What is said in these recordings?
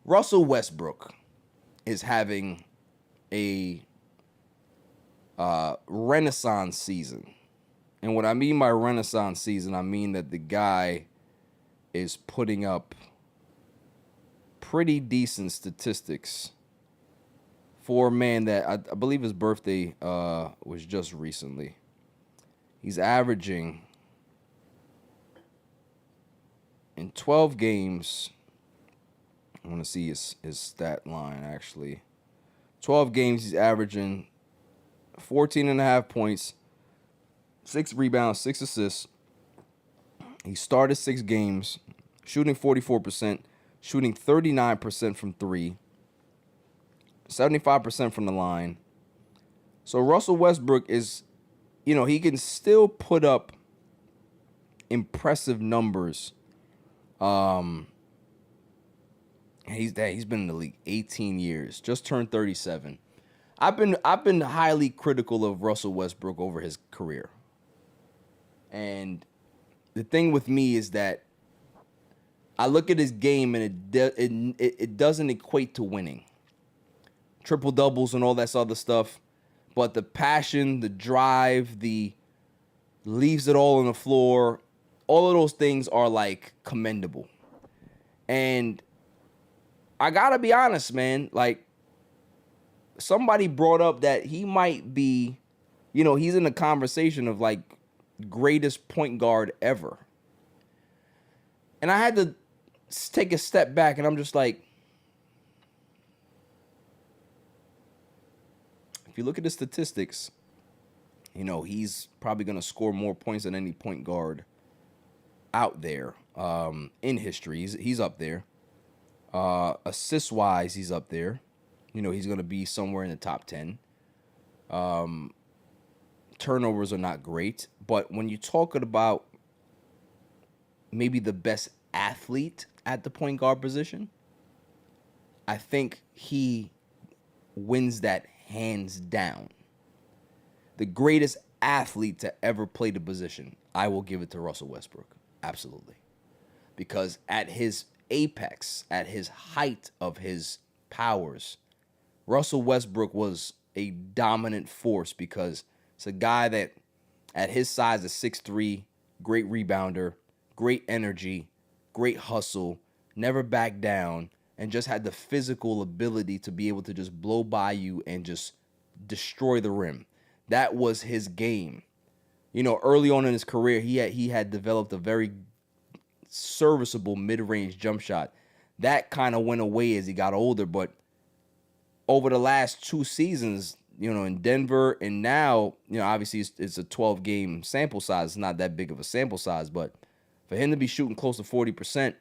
Russell Westbrook is having a renaissance season. And what I mean by renaissance season, I mean that the guy is putting up pretty decent statistics for a man that I believe his birthday was just recently. He's averaging in 12 games. I want to see his stat line, actually. 12 games, he's averaging 14 and a half points, 6 rebounds, 6 assists. He started 6 games, shooting 44%, shooting 39% from 3, 75% from the line. So Russell Westbrook is, he can still put up impressive numbers. He's been in the league 18 years, just turned 37. I've been highly critical of Russell Westbrook over his career. And the thing with me is that I look at his game and it doesn't equate to winning. Triple doubles and all that other stuff, but the passion, the drive, the leaves it all on the floor, all of those things are like commendable. And I gotta be honest, man, like somebody brought up that he might be, he's in the conversation of like greatest point guard ever. And I had to take a step back and I'm just like, if you look at the statistics, he's probably going to score more points than any point guard out there in history. He's up there. Assist-wise, he's up there. He's going to be somewhere in the top 10. Turnovers are not great. But when you're talking about maybe the best athlete at the point guard position, I think he wins that hands down. The greatest athlete to ever play the position, I will give it to Russell Westbrook. Absolutely. Because at his apex, at his height of his powers, Russell Westbrook was a dominant force because it's a guy that at his size is 6'3", great rebounder, great energy, great hustle, never backed down, and just had the physical ability to be able to just blow by you and just destroy the rim. That was his game. Early on in his career, he had developed a very serviceable mid-range jump shot. That kind of went away as he got older, but over the last 2 seasons, in Denver and now, obviously it's a 12-game sample size. It's not that big of a sample size, but for him to be shooting close to 40%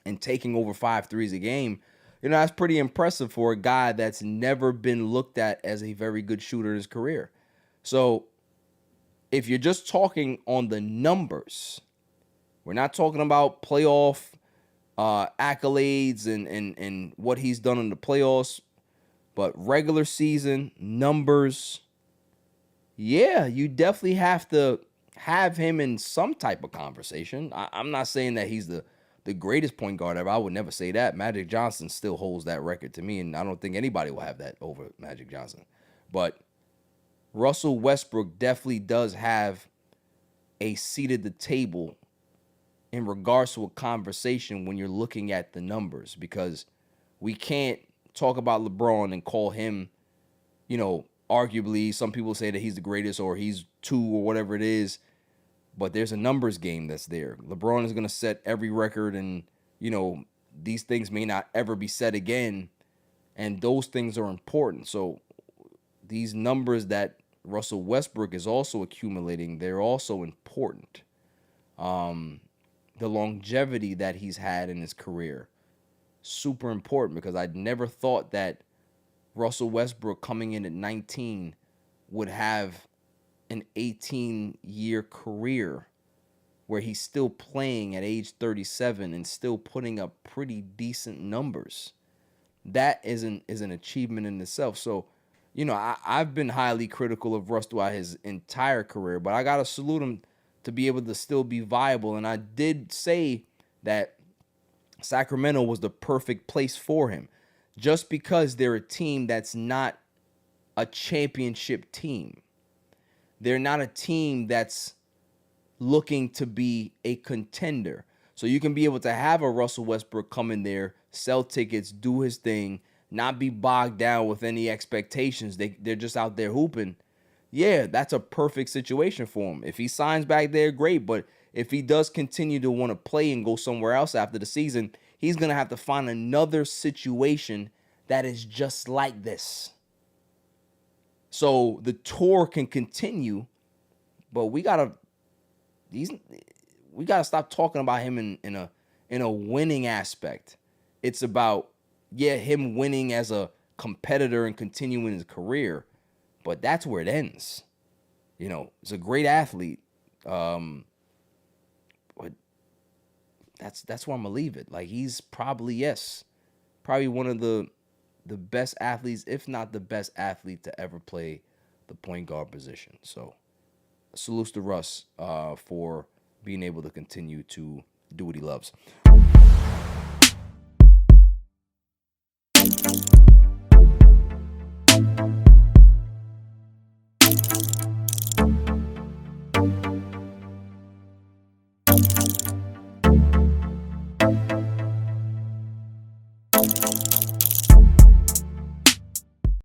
and taking over 5 threes a game, that's pretty impressive for a guy that's never been looked at as a very good shooter in his career. So if you're just talking on the numbers, we're not talking about playoff accolades and what he's done in the playoffs, but regular season numbers, yeah, you definitely have to have him in some type of conversation. I'm not saying that he's the greatest point guard ever. I would never say that. Magic Johnson still holds that record to me, and I don't think anybody will have that over Magic Johnson. But Russell Westbrook definitely does have a seat at the table in regards to a conversation when you're looking at the numbers, because we can't talk about LeBron and call him, arguably some people say that he's the greatest or he's 2 or whatever it is, but there's a numbers game that's there. LeBron is going to set every record, and, these things may not ever be set again, and those things are important. So these numbers that Russell Westbrook is also accumulating, they're also important. The longevity that he's had in his career, super important, because I'd never thought that Russell Westbrook coming in at 19 would have an 18-year career where he's still playing at age 37 and still putting up pretty decent numbers. That is an achievement in itself. So, I've been highly critical of Russ throughout his entire career, but I got to salute him to be able to still be viable. And I did say that Sacramento was the perfect place for him. Just because they're a team that's not a championship team. They're not a team that's looking to be a contender. So you can be able to have a Russell Westbrook come in there, sell tickets, do his thing, not be bogged down with any expectations. They're just out there hooping. Yeah, that's a perfect situation for him. If he signs back there, great. But if he does continue to want to play and go somewhere else after the season, he's going to have to find another situation that is just like this. So the tour can continue, but we gotta stop talking about him in a winning aspect. It's about him winning as a competitor and continuing his career, but that's where it ends. He's a great athlete, but that's where I'm gonna leave it. Like, he's probably one of the best athletes, if not the best athlete to ever play the point guard position. So salutes to Russ for being able to continue to do what he loves.